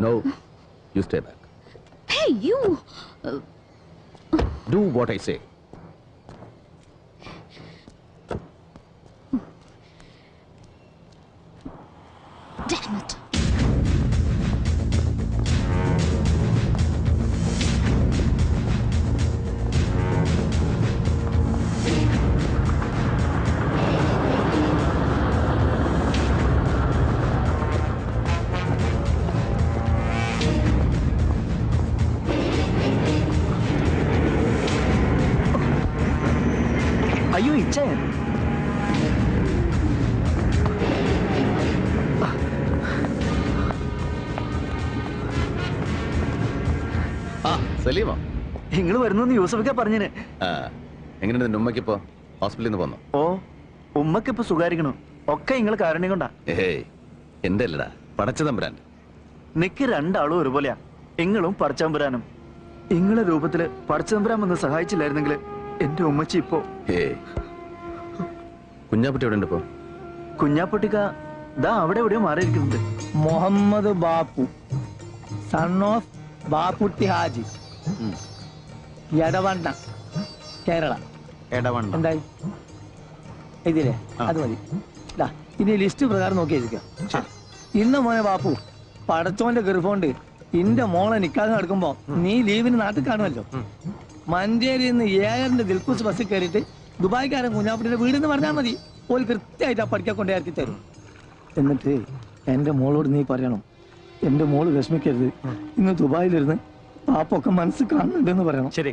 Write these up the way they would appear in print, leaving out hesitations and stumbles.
No, you stay back. Hey, you! Do what I say. Damn it! അയ്യോ ഇച്ഛൻ സലീമോ നിങ്ങൾ വരുന്നു യൂസഫൊക്കെ പറഞ്ഞിന്. എങ്ങനെയുണ്ട് നിന്റെ ഉമ്മക്കിപ്പോ ഹോസ്പിറ്റലിൽ നിന്ന് പോന്നോ? ഓ ഉമ്മക്കിപ്പോ സുഖാരിക്കണു. ഒക്കെ നിങ്ങൾ കാരണി കൊണ്ടാ. ഏയ് എന്റെ അല്ലടാ, പടച്ചതമ്പുരാൻ. നിക്ക് രണ്ടാളും ഒരുപോലെയാ. നിങ്ങളും പടച്ചതമ്പുരാനും. നിങ്ങളെ രൂപത്തില് പടച്ചതമ്പുരാൻ വന്ന് സഹായിച്ചില്ലായിരുന്നെങ്കിൽ എന്റെ ഉമ്മച്ചി ഇപ്പോ. കുഞ്ഞാപ്പുട്ടി എവിടെ ഉണ്ട് ഇപ്പോ? കുഞ്ഞാപ്പുട്ടിക്ക ദാ അവിടെ എവിടെയോ മാറിയിരിക്കുന്നുണ്ട്. Muhammad Bappu, son of Bapputty Haji, Edavanna, Kerala. എന്തായി ഇതില്ലേ? അത് മതി. ഇനി ലിസ്റ്റ് പ്രകാരം നോക്കിയിരിക്കുക. ഇന്ന മോനെ ബാപ്പു, പടച്ചോന്റെ ഗർഭമുണ്ട് ഇന്റെ മോളെ നിക്കാതെ നടക്കുമ്പോ നീ ലീവിന് നാട്ടിൽ കാണുമല്ലോ. മഞ്ചേരിയിൽ നിന്ന് ഏഴറിന്റെ ദിൽക്കുസ് ബസ്സിൽ കയറിയിട്ട് ദുബായ്ക്കാരൻ കുഞ്ഞാപ്പുട്ടിയുടെ വീടെന്ന് പറഞ്ഞാൽ മതി. ഓൾ കൃത്യമായിട്ട് ആ പഠിക്കാൻ കൊണ്ടേ ഇറക്കി തരും. എന്നിട്ട് എന്റെ മോളോട് നീ പറയണം, എന്റെ മോള് വിഷമിക്കരുത്, ഇന്ന് ദുബായിലിരുന്ന് പാപ്പൊക്കെ മനസ്സ് കാണുന്നുണ്ടെന്ന് പറയണം. ശരി.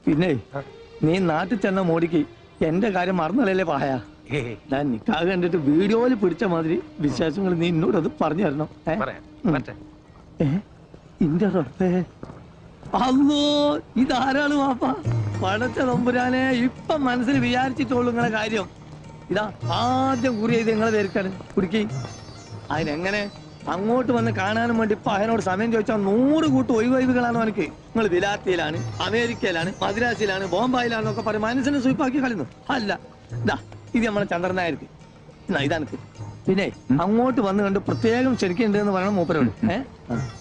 പിന്നെ നീ നാട്ടിൽ ചെന്ന മോടിക്ക് എന്റെ കാര്യം മറന്നല്ലേ പായ. ഞാൻ നിക്കാതെ കണ്ടിട്ട് വീഡിയോയിൽ പിടിച്ച മാതിരി വിശേഷങ്ങൾ നീ എന്നോട് അത് പറഞ്ഞു തരണം. ഇന്റെ റബ്ബേ, അല്ലോ ഇതാരാണ് വാപ്പ? പടച്ച തമ്പുരാനെ, ഇപ്പൊ മനസ്സിൽ വിചാരിച്ചിട്ടുള്ളൂ നിങ്ങളെ കാര്യം. ഇതാ ആദ്യം കുറി ചെയ്ത് നിങ്ങളെ പേരിക്കാണ് കുടുക്കി. അതിനെങ്ങനെ അങ്ങോട്ട് വന്ന് കാണാനും വേണ്ടി ഇപ്പൊ അതിനോട് സമയം ചോദിച്ചാൽ 100 കൂട്ട് ഒഴിവൊഴിവുകളാണ് അവനക്ക്. നിങ്ങൾ വിലാത്തിയിലാണ്, അമേരിക്കയിലാണ്, മദ്രാസിലാണ്, ബോംബായിലാണെന്നൊക്കെ പറയും മനസ്സിനെ സ്വീപ്പാക്കി കളയുന്നു. അല്ല, ഇതാ ഇത് നമ്മളെ ചന്ദ്രനായിരിക്കും. ഇതാനക്ക് പിന്നെ അങ്ങോട്ട് വന്ന് കണ്ട് പ്രത്യേകം ക്ഷണിക്കുന്നുണ്ട് എന്ന് പറയണം മൂപ്പരോട്.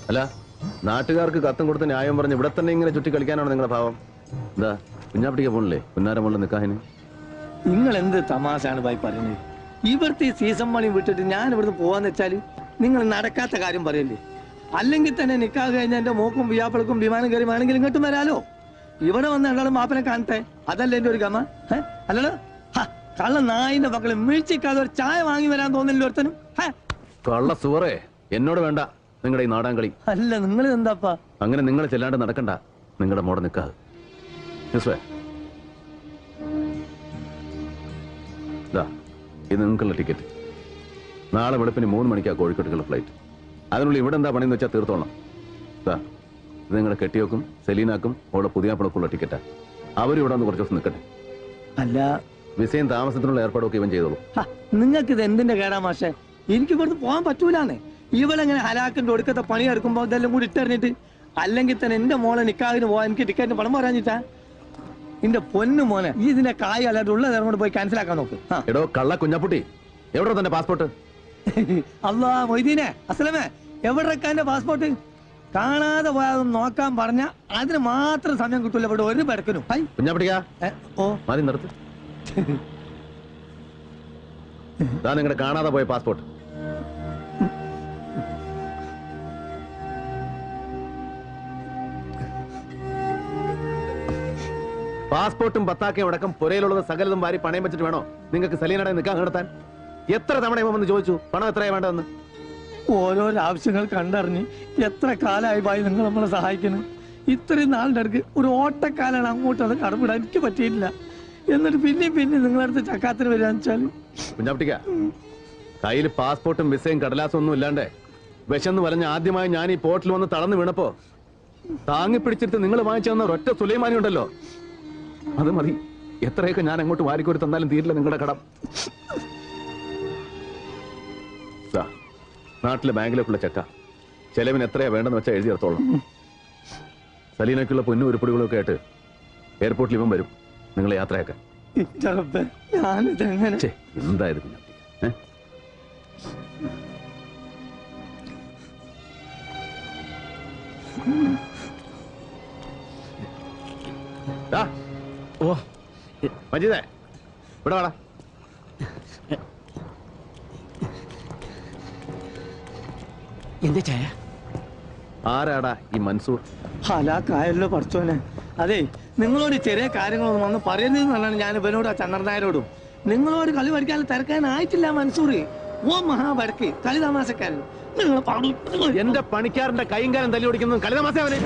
അല്ല, നാട്ടുകാർക്ക് കത്തും കൊടുത്ത് ന്യായം പറഞ്ഞ് ഇവിടെ തന്നെ ഇങ്ങനെ ചുറ്റി കളിക്കാനാണ് നിങ്ങളുടെ ഭാവം? എന്താ കുഞ്ഞാപ്പിടിക്ക് പോണില്ലേ പുന്നാരം മുകളിൽ നിൽക്കാന്? നിങ്ങൾ എന്ത് തമാശയാണ് ഭായി പറയുന്നത്? ഇവിടുത്തെ ഈ സീസൺ മണി വിട്ടിട്ട് ഞാൻ ഇവിടുന്ന് പോവാന്ന് വെച്ചാല് നിങ്ങൾ നടക്കാത്ത കാര്യം പറയല്ലേ? അല്ലെങ്കിൽ തന്നെ നിക്കാതെ കഴിഞ്ഞാൽ എന്റെ മോക്കും വിയാപ്പിളക്കും വിമാനം കയറി വേണമെങ്കിൽ ഇങ്ങോട്ടും വരാലോ. ഇവിടെ വന്ന് രണ്ടാളും മാപ്പിനെ കാണട്ടെ, അതല്ലേ എന്റെ ഒരു ഗമ. അല്ലല്ലോ കള്ള നായിന്റെ മക്കളെ വീഴ്ചക്കാതെ ഒരു ചായ വാങ്ങി വരാൻ തോന്നില്ല ഒരുത്തനും. കള്ള സുവറേ, എന്നോട് വേണ്ട നിങ്ങളുടെ ഈ നാടാൻ കളി. അല്ല നിങ്ങൾ എന്താപ്പാ അങ്ങനെ നിങ്ങൾ ചെല്ലാണ്ട് നടക്കണ്ട. നിങ്ങളുടെ മോടെ നിൽക്കാതെ ഇത് നിങ്ങൾക്കുള്ള ടിക്കറ്റ്. നാളെ വെളുപ്പിന് 3 മണിക്കാണ് കോഴിക്കോട്ടേക്കുള്ള ഫ്ലൈറ്റ്. അതിനുള്ളിൽ ഇവിടെ എന്താ പണിയെന്ന് വെച്ചാൽ തീർത്തോളണം. ഇത് നിങ്ങളുടെ കെട്ടിയോക്കും സെലീനാക്കും അവിടെ പുതിയ പണക്കുള്ള ടിക്കറ്റാ. അവരും ഇവിടെ വന്ന് കുറച്ച് ദിവസം നിൽക്കട്ടെ. അല്ല, വിസയും താമസത്തിനുള്ള ഏർപ്പാടൊക്കെ ഇവൻ ചെയ്തോളൂ. നിങ്ങൾക്ക് ഇത് എന്തിന്റെ കേടാ മാഷേ? എനിക്ക് ഇവിടുന്ന് പോകാൻ പറ്റൂലാന്നേ. ഇവളെങ്ങനെ ഹലാക്കിന്റെ ഒടുക്കത്തെ പണി എടുക്കുമ്പോ ഇതെല്ലാം കൂടി ഇട്ടെറിഞ്ഞിട്ട്. അല്ലെങ്കിൽ തന്നെ എന്റെ മോളെ നിക്കാതിന് പോവാൻ എനിക്ക് ടിക്കറ്റിന് പണം പറയാഞ്ഞിട്ടാ. എന്റെ പൊന്നു മോനെ, ഈ ഇതിന്റെ കായ് അല്ലാണ്ട് ഉള്ള നേരം കൊണ്ട് പോയി ക്യാൻസൽ ആക്കാൻ നോക്ക്. എടോ കള്ള കുഞ്ഞാപ്പുട്ടി, എവിടെ തന്നെ പാസ്പോർട്ട്? അല്ലാ മൊയ്തീനെ, അസ്ലമേ, എവിടെ എന്റെ പാസ്പോർട്ട്? കാണാതെ പോയാതൊന്നും നോക്കാൻ പറഞ്ഞ അതിന് മാത്രം സമയം കിട്ടൂല ഇവിടെ ഒരു പെടക്കനും. മതി നിർത്ത്. നിങ്ങളുടെ കാണാതെ പോയ പാസ്പോർട്ട്. പാസ്പോർട്ടും പത്താക്കയും അടക്കം പുരയിലുള്ളത് സകലതും വാരി പണയം വെച്ചിട്ട് വേണോ നിങ്ങൾക്ക് സലീനയുടെ നിൽക്കാൻ നടത്താൻ? എത്ര തവണ വന്ന് ചോദിച്ചു പണം എത്രയാ വേണ്ടതെന്ന്? ഓരോരോ ആവശ്യങ്ങൾ കണ്ടറിഞ്ഞ് എത്ര കാലമായി ഭായി നിങ്ങൾ നമ്മളെ സഹായിക്കുന്നു. ഇത്രയും നാളിന്റെ അടുക്ക് ഒരു ഓട്ടക്കാലാണ് അങ്ങോട്ട് അത് കടമിടാൻ എനിക്ക് പറ്റിയിട്ടില്ല. എന്നിട്ട് പിന്നെ നിങ്ങളടുത്ത് ചക്കാത്തിന് വരാന്ന് വെച്ചാൽ കുഞ്ഞാപ്പിട്ടിക്ക, കയ്യിൽ പാസ്പോർട്ടും വിസയും കടലാസും ഒന്നും ഇല്ലാണ്ട് വിശന്ന് വലഞ്ഞ ആദ്യമായി ഞാൻ ഈ പോർട്ടിൽ വന്ന് തളർന്നു വീണപ്പോ താങ്ങിപ്പിടിച്ചിട്ട് നിങ്ങൾ വാങ്ങിച്ചു തന്ന ഒരൊറ്റ സുലൈമാനി ഉണ്ടല്ലോ, അത് മതി. എത്രയൊക്കെ ഞാൻ അങ്ങോട്ട് വാരിക്കോരി തന്നാലും തീരില്ല നിങ്ങളുടെ കടം. നാട്ടിലെ ബാങ്കിലേക്കുള്ള ചെക്ക ചെലവിന് എത്രയാ വേണ്ടെന്ന് വെച്ചാൽ എഴുതി എടുത്തോളാം. സലീനയ്ക്കുള്ള പൊന്നും ഉരുപ്പടികളൊക്കെ ആയിട്ട് എയർപോർട്ടിൽ ഇവൻ വരും നിങ്ങളെ യാത്രയാക്കാൻ. എന്തായിരുന്നു ഓ മജീദേ ഇവിടെ വാടാ. എന്താ ചായ? ആരാടാ ഈ മൻസൂർ? ഹലാക്കായല്ലോ പഠിച്ചോനെ. അതെ, നിങ്ങളോട് ചെറിയ കാര്യങ്ങളൊന്നും വന്ന് പറയുന്നതെന്നാണ് ഞാൻ ഇവനോട് ആ ചന്ദ്രനായരോടും. നിങ്ങളോട് കളി പഠിക്കാൻ തിരക്കാനായിട്ടില്ല മൻസൂർ. ഓ മഹാപടക്ക് കളി തമാശക്കാരൻ. എന്റെ പണിക്കാരന്റെ കൈയും കാലം തല്ലി ഓടിക്കുന്നത് കളി തമാശ അവന്.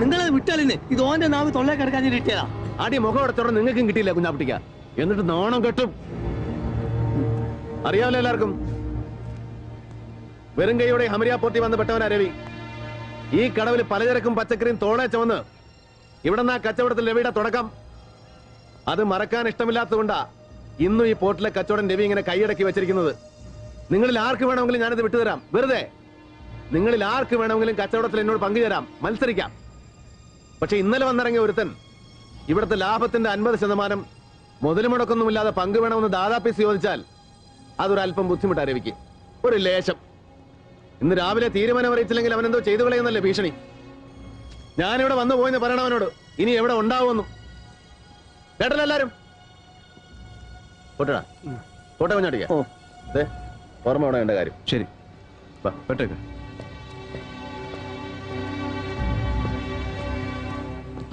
നിങ്ങളത് വിട്ടാലിന് ഇത് ഓന്റെ നാവ് തൊള്ളേ കിടക്കാൻ കിട്ടിയതാ. ആടി മുഖം അടച്ചോടെ നിങ്ങൾക്കും കിട്ടിയില്ല കുഞ്ഞാപ്പിട്ടിക്ക. എന്നിട്ട് നാണം കെട്ടും. അറിയാമല്ലോ എല്ലാവർക്കും. വെറും കൈയോടെ ഹമരിയാപ്പോർട്ടി വന്ന് പെട്ടവനാ രവി. ഈ കടവിൽ പലചരക്കും പച്ചക്കറിയും തോളെ ചുമന്ന് ഇവിടെ നിന്ന് ആ കച്ചവടത്തിൽ രവിയുടെ തുടക്കം. അത് മറക്കാൻ ഇഷ്ടമില്ലാത്തതുകൊണ്ടാ ഇന്നും ഈ പോർട്ടിലെ കച്ചവടം രവി ഇങ്ങനെ കൈയടക്കി വെച്ചിരിക്കുന്നത്. നിങ്ങളിൽ ആർക്ക് വേണമെങ്കിലും ഞാനിത് വിട്ടുതരാം. വെറുതെ നിങ്ങളിൽ ആർക്ക് വേണമെങ്കിലും കച്ചവടത്തിൽ എന്നോട് പങ്കുചേരാം, മത്സരിക്കാം. പക്ഷെ ഇന്നലെ വന്നിറങ്ങിയ ഒരുത്തൻ ഇവിടുത്തെ ലാഭത്തിന്റെ 50% മുതൽ മുടക്കൊന്നുമില്ലാതെ പങ്കു വേണമെന്ന് ദാദാപ്പീസ് ചോദിച്ചാൽ അതൊരല്പം ബുദ്ധിമുട്ടാ രവിക്ക്. ഒരു ലേശം. ഇന്ന് രാവിലെ തീരുമാനം അറിയിച്ചില്ലെങ്കിൽ അവനെന്തോ ചെയ്തു കളയുന്നല്ലേ ഭീഷണി. ഞാനിവിടെ വന്നു പോയെന്ന് പറയണവനോട്. ഇനി എവിടെ ഉണ്ടാവുമെന്നും കേട്ടല്ലോ എല്ലാരും. പോട്ടടാ, പോട്ടെ കുഞ്ഞാട്ടിക്ക. ഓർമ്മ വേണം എന്റെ കാര്യം. ശരി, പെട്ടേക്ക്.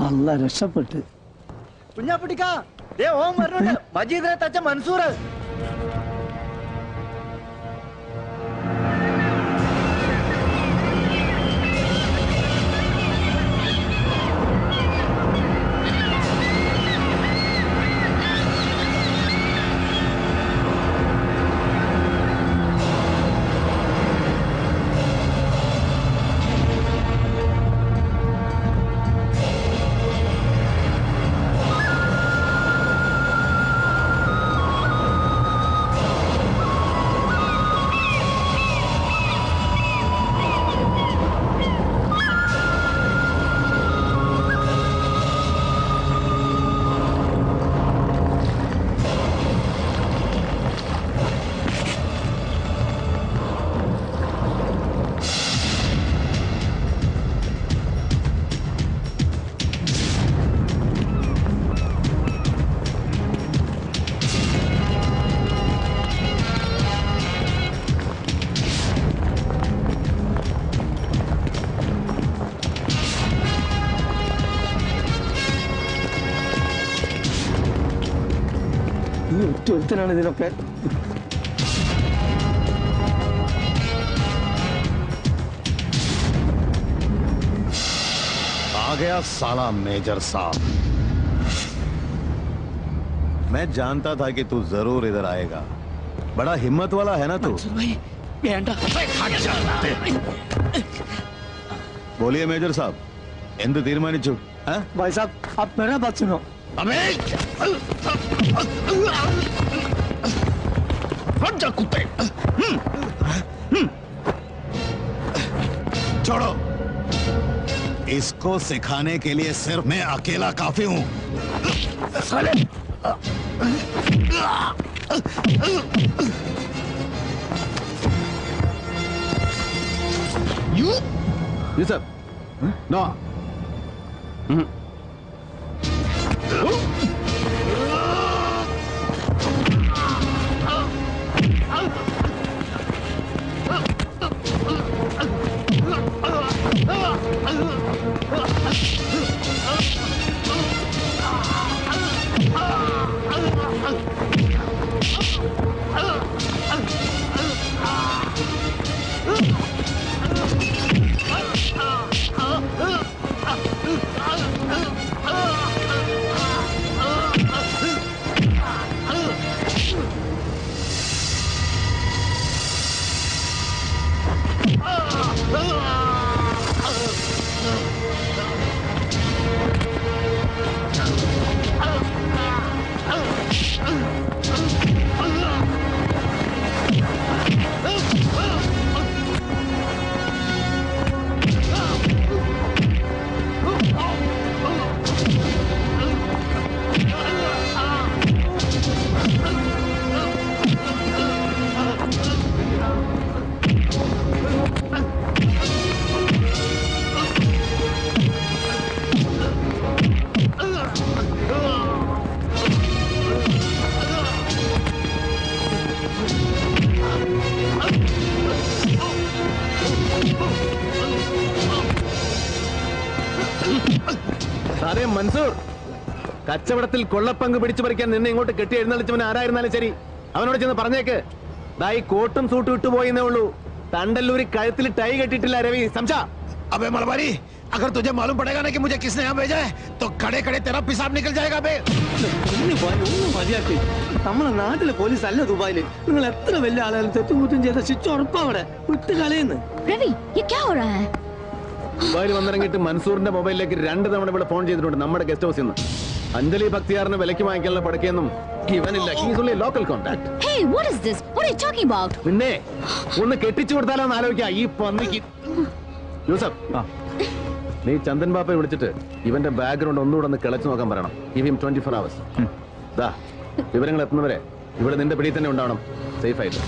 അല്ല രക്ഷപ്പെട്ട്. കുഞ്ഞാപ്പിട്ടിക്ക, ഓം വരണുണ്ട്. മജീദിനെ തച്ച മൻസൂർ. ഒരുത്തനാണ് ഇതിനൊക്കെ. आ गया साला मेजर साहब। मैं जानता था कि तू जरूर इधर आएगा। बड़ा हिम्मत वाला है ना तू? बोलिए मेजर साहब, എന്ത് തീരുമാനിച്ചു? भाई साहब, आप मेरा बात सुनो. हट जा कुत्ते! छोड़ो। इसको सिखाने के लिए सिर्फ मैं अकेला काफी हूं। जी सर. नो. സാറേ മൻസൂർ, കച്ചവടത്തിൽ കൊള്ളപ്പങ്ക് പിടിച്ചു പറിക്കാൻ നിന്നെ ഇങ്ങോട്ട് കെട്ടി എഴുന്നള്ളിച്ചവൻ ആരായിരുന്നാലും ശരി, അവനോട് ചെന്ന് പറഞ്ഞേക്ക്, ദാ ഈ കോട്ടും സൂട്ടും ഇട്ടുപോയെന്നേ ഉള്ളൂ, തണ്ടല്ലൂരി കഴുത്തിൽ ടൈ കെട്ടിട്ടില്ല രവി, സംശ. अबे मलबारी, अगर तुझे मालूम पड़ेगा ना कि मुझे किसने यहाँ भेजा है तो खड़े खड़े तेरा पेशाब निकल जाएगा बे। മതിയാക്കി, നമ്മളെ നാട്ടിലെ പോലീസ് അല്ല ദുബായില്. നിങ്ങൾ എത്ര വലിയ ആളുകൾ തെറ്റും കുറ്റും ചെയ്ത ശിക്ഷ ഉറപ്പവിടെ വിട്ട് കളയുന്നു. रवि ये क्या हो रहा है? ദുബായിൽ വന്നിറങ്ങിയിട്ട് മൻസൂറിന്റെ മൊബൈലിലേക്ക് 2 തവണ ഇവിടെ ഫോൺ ചെയ്തിട്ടുണ്ട് നമ്മുടെ ഗസ്റ്റ് ഹൗസിൽ നിന്ന്. അഞ്ജലി ഭക്തിയാറിന് വിലക്ക് വാങ്ങിക്കാനുള്ള പടക്കൊന്നും ഇവനില്ല. Local contact. Hey, what is this? What are you talking about? പിന്നെ ഒന്ന് കെട്ടിച്ചു കൊടുത്താലോ എന്ന് ആലോചിക്കാം ഈ പന്നിക്ക്. യൂസഫ്, നീ ചന്ദൻ ബാപ്പയെ വിളിച്ചിട്ട് ഇവന്റെ ബാക്ക്ഗ്രൗണ്ട് ഒന്നുകൂടെ ഒന്ന് കിളച്ചു നോക്കാൻ പറയണം. ഇവയും 24 hours. ദാ വിവരങ്ങൾ എത്തുന്നവരെ ഇവിടെ നിന്റെ പിടിയിൽ തന്നെ ഉണ്ടാവണം, സേഫ് ആയിട്ട്.